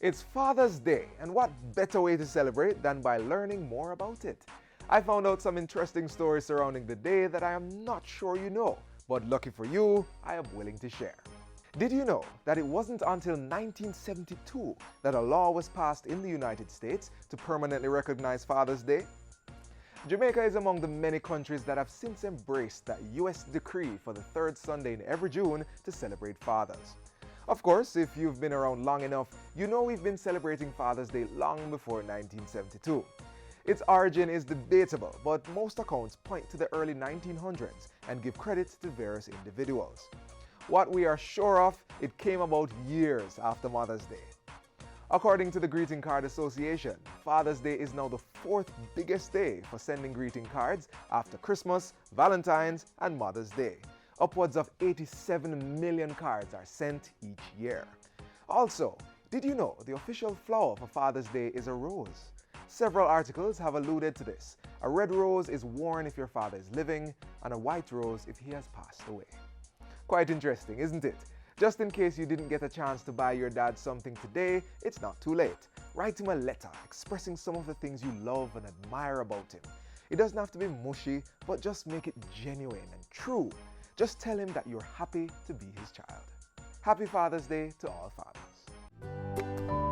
It's Father's Day, and what better way to celebrate than by learning more about it? I found out some interesting stories surrounding the day that I am not sure you know, but lucky for you, I am willing to share. Did you know that it wasn't until 1972 that a law was passed in the United States to permanently recognize Father's Day? Jamaica is among the many countries that have since embraced that US decree for the third Sunday in every June to celebrate fathers. Of course, if you've been around long enough, you know we've been celebrating Father's Day long before 1972. Its origin is debatable, but most accounts point to the early 1900s and give credit to various individuals. What we are sure of, it came about years after Mother's Day. According to the Greeting Card Association, Father's Day is now the fourth biggest day for sending greeting cards after Christmas, Valentine's, and Mother's Day. Upwards of 87 million cards are sent each year. Also, did you know the official flower for Father's Day is a rose? Several articles have alluded to this. A red rose is worn if your father is living, and a white rose if he has passed away. Quite interesting, isn't it? Just in case you didn't get a chance to buy your dad something today, it's not too late. Write him a letter expressing some of the things you love and admire about him. It doesn't have to be mushy, but just make it genuine and true. Just tell him that you're happy to be his child. Happy Father's Day to all fathers.